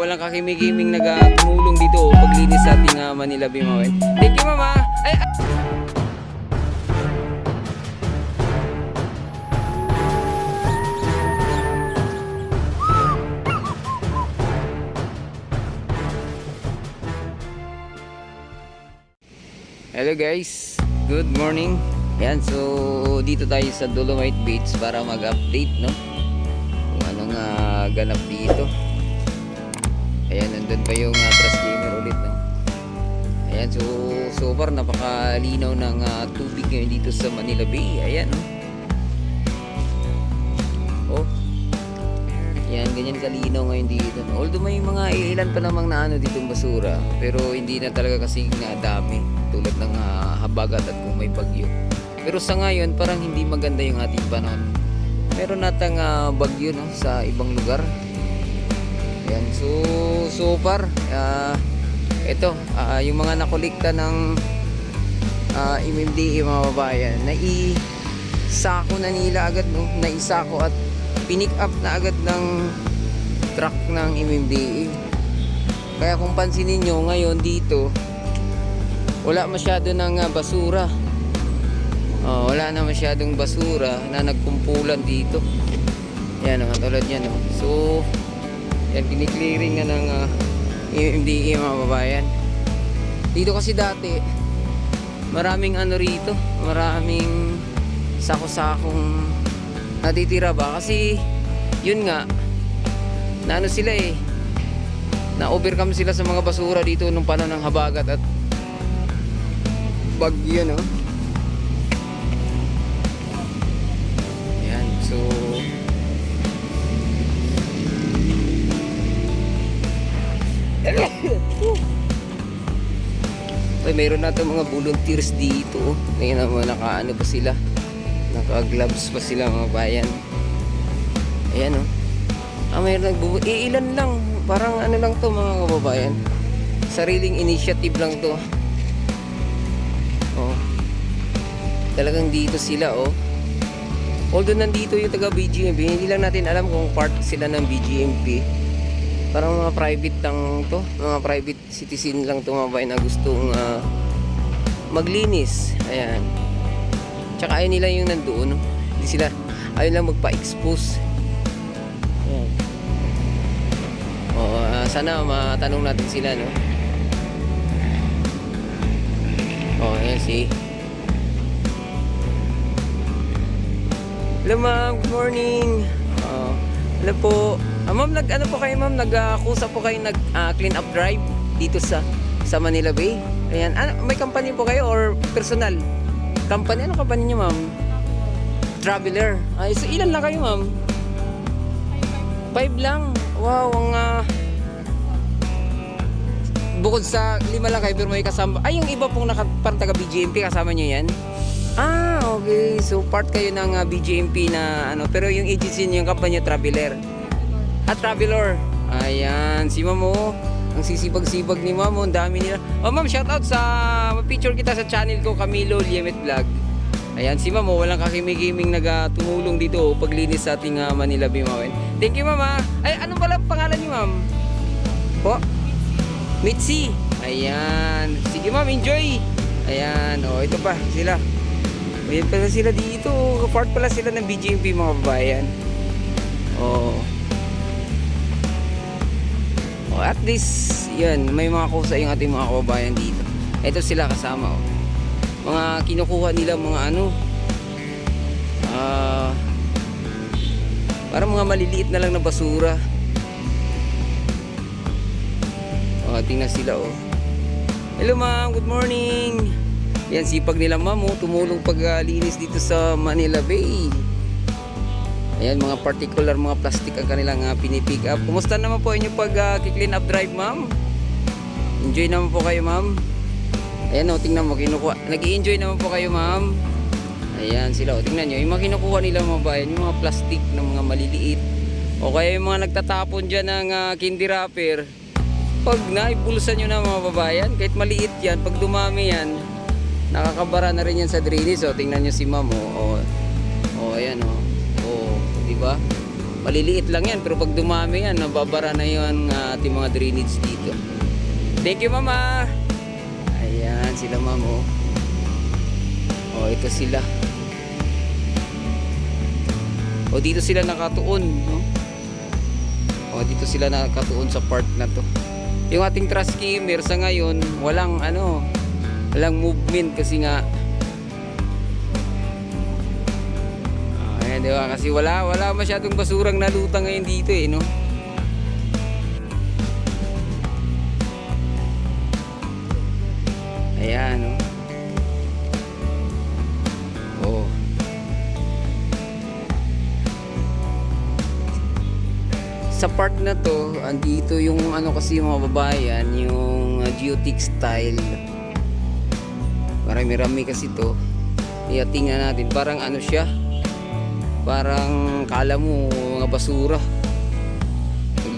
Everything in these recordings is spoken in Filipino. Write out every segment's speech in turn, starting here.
walang kakimigiming tumulong dito paglinis sa ating Manila Bay, mga. Thank you, mama. Hello guys, good morning. Yan, so dito tayo sa Dolomite Beach para mag-update, no, kung anong ganap dito. Ayan, nandun pa yung trasgainer ulit, no. Ayan, so far napakalinaw ng tubig ngayon dito sa Manila Bay. Ayan, no. Oh, yan, ganyan kalinaw ngayon dito, no? Although may mga ilan pa namang na dito basura, pero hindi na talaga kasing dami tulad ng habagat at kung may bagyo. Pero sa ngayon parang hindi maganda yung ating panahon. Meron natang bagyo, no, sa ibang lugar. Ayan, so far ito yung mga nakolekta ng MMDA, mga babayan, naisako na nila agad, no? Naisako at pinick up na agad ng truck ng MMDA. Kaya kung pansinin nyo ngayon dito, wala masyado ng basura. Wala na masyadong basura na nagkumpulan dito. Yan, tulad yan, no? So yan, kiniklearing na ng MMDA, mga babayan. Dito kasi dati maraming rito, maraming sako-sakong natitira ba, kasi yun nga na sila na overcome sila sa mga basura dito nung panahon ng habagat at bagyo, no. Ayan, so ay, mayroon na itong mga volunteers dito. Ngayon naman naka pa sila, naka-gloves pa sila, mga bayan. Ayan, oh. Mayroon ilan lang, parang lang to, mga kababayan, sariling initiative lang to. Oh, talagang dito sila, oh. Although nandito yung taga BGMP, hindi lang natin alam kung part sila ng BGMP. Parang mga private lang to, mga private citizen lang to, mga bayan, na gustong maglinis. Ayan. Tsaka ayaw nila yung nandoon, no? Hindi sila, ayaw lang magpa-expose. Ayan. Sana matanong natin sila, no? Ayan, see. Hello, ma'am. Good morning. Hello po. Ma'am, po kayo, ma'am? Nagkusa po kayo clean up drive dito sa Manila Bay. Ayan. May company po kayo or personal? Company? Ano company niyo, ma'am? Traveler. So ilan lang kayo, ma'am? 5 lang. Wow, bukod sa 5 lang kayo, pero may kasama. Yung iba pong parang taga BGMP, kasama niyo yan? Okay. So part kayo ng BGMP na pero yung agency niyo, yung company, Traveler. Traveler. Ayan, si ma'am, ang sisipag-sipag ni ma'am, ang dami nila. Ma'am, shoutout picture kita sa channel ko, Camilo Liemet Vlog. Ayan, si ma'am, walang kakimigiming tumulong dito paglinis sa ating Manila Bay, ma'am. Thank you, ma'am. Ano pala pangalan niyo, ma'am? Po? Mitzi. Ayan. Sige, ma'am, enjoy. Ayan, ito pa sila. Ayan pala sila dito. Part pala sila ng BGMP, mga babayan. At least, yan, may mga kusa yung ating mga kababayan dito. Ito sila kasama, mga kinukuha nila, mga parang mga maliliit na lang na basura. Tingnan sila, Hello, ma'am, good morning. Yan, sipag nila, ma'am, tumulong paglinis dito sa Manila Bay. Ayan, mga particular, mga plastic ang kanilang pinipick up. Kumusta naman po inyo pag-clean up drive, ma'am? Enjoy naman po kayo, ma'am? Ayan, tingnan mo, kinukuha. Nag-i-enjoy naman po kayo, ma'am? Ayan sila, tingnan nyo. Yung mga kinukuha nila, mga bayan, yung mga plastic na mga maliliit. O kaya yung mga nagtatapon dyan ng candy wrapper. Pag naibulsan nyo na, mga babayan, kahit maliit yan, pag dumami yan, nakakabara na rin yan sa drainage. Tingnan nyo si ma'am, ayan, diba? Maliliit lang yan, pero pag dumami yan, nababara na yung ating mga drainage dito. Thank you, Mama! Ayan, sila, Ma'am, oh. Oh, ito sila. Oh, dito sila nakatuon, no? Oh, dito sila nakatuon sa part na to. Yung ating trash skimmer sa ngayon, walang movement kasi nga di ba? Kasi wala masyadong basurang nalutang ngayon dito eh, no? Ayan, no? Oh. Sa part na to, andito yung kasi mga babayan, yung geotextile. Marami-rami kasi to. Kaya tingnan natin, parang siya. Parang kala mo mga basura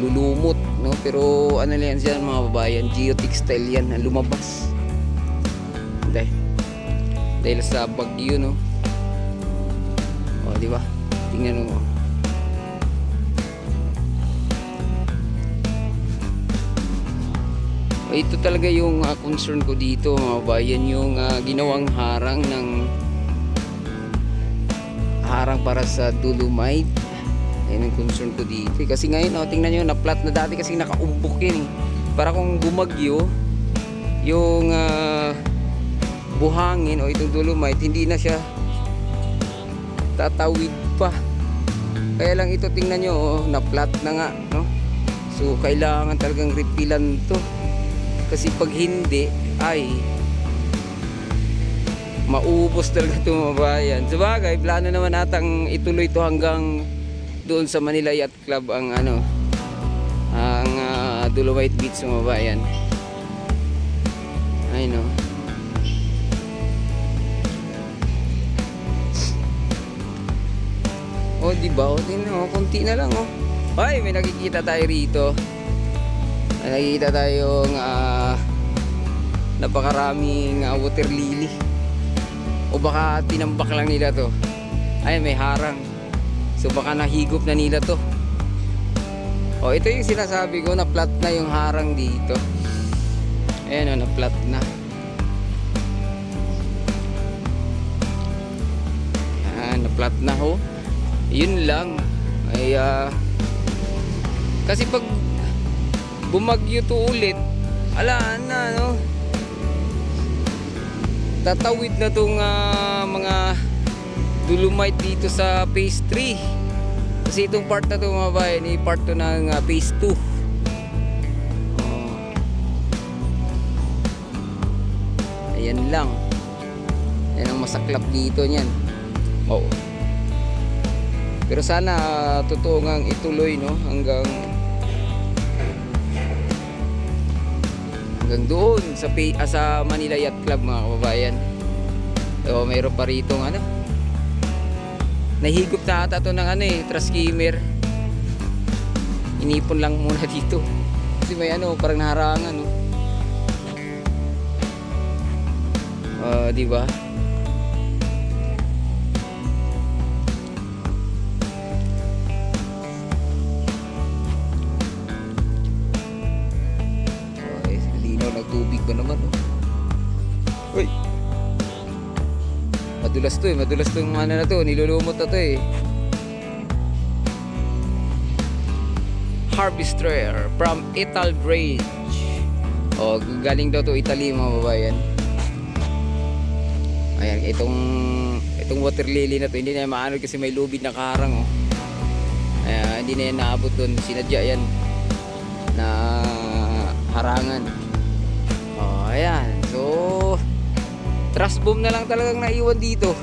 lulumot, no? Pero lang yan siya mga babayan, geotextile yan ang lumabas dahil sa bagyo, no? O, di ba? Tingnan mo. O, ito talaga yung concern ko dito mga babayan, yung ginawang harang para sa dolomite. Ayun ang concern ko dito. Kasi ngayon, tingnan nyo, na-flat na dati kasi nakaumbok yun eh. Para kung bumagyo, yung buhangin o itong dolomite, hindi na siya tatawid pa. Kaya lang ito, tingnan nyo, na-flat na nga, no? So, kailangan talagang repilan to. Kasi pag hindi, ay maubos talaga ito mga bayan. Sabagay, plano naman natang ituloy ito hanggang doon sa Manila Yacht Club ang Dolomite Beach mga bayan. Ay no. Oh, di ba? Tingnan mo, konti na lang, oh. Ay, may nakikita tayo rito. May nakikita tayong napakaraming water lily. O baka tinambak lang nila to. Ay, may harang. So baka nahigop na nila to. O, ito yung sinasabi ko, na-flat na yung harang dito. Ayan o, na-flat na. Ayan, na-flat na ho. Yun lang. Ay, kasi pag bumagyo to ulit, alaan na, no? Tatawid na tong mga dolomite dito sa phase 3. Kasi itong part na to mga bayan, part to ng phase 2. Ayan lang. Ayan ang masaklap dito niyan. Oh. Pero sana totoo ngang ituloy, no? Hanggang doon sa Manila Yacht Club mga kababayan. So mayroon pa rito nahigop na ata to ng trash skimmer. Inipon lang muna dito kasi may parang naharangan, no? Di ba? Nagtubig ba naman, oh? Uy! Madulas to eh. Madulas to yung na to. Nilulumot na to eh. Harvester from Ital Bridge. O, galing daw to Italy mga babayan. Ayan, itong water lily na to, hindi na maano kasi may lubid na kaharang, oh. Ayan, hindi na yan naabot doon. Sinadya yan na harangan. Ayan, so trash bomb na lang talagang naiwan dito.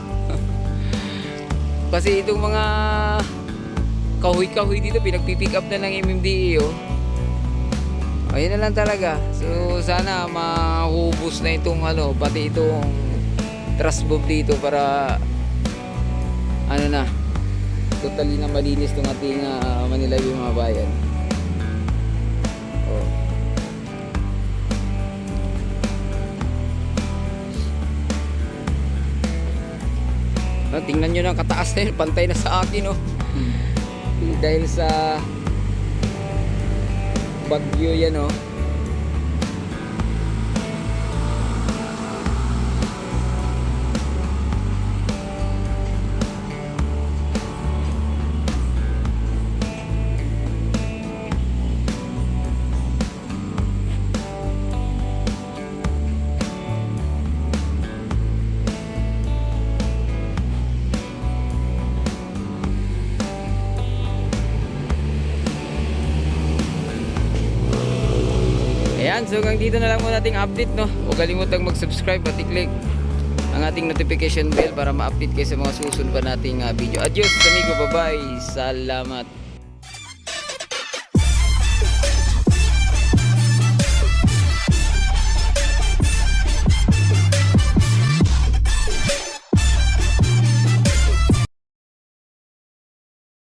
Kasi itong mga kahoy-kahoy dito pinagpipick up na ng MMDA, oh. Ayun na lang talaga. So sana mahubos na itong pati itong trash bomb dito para totally na malinis itong ating Manila yung mga bayan. Tingnan nyo na kataas na yun, pantay na sa akin, oh. dahil sa bagyo yan, oh. Ayan, so hanggang dito na lang muna ating update, no? Huwag kalimutang mag-subscribe at i-click ang ating notification bell para ma-update kayo sa mga susunod pa nating video. Adios, amigo. Bye-bye. Salamat.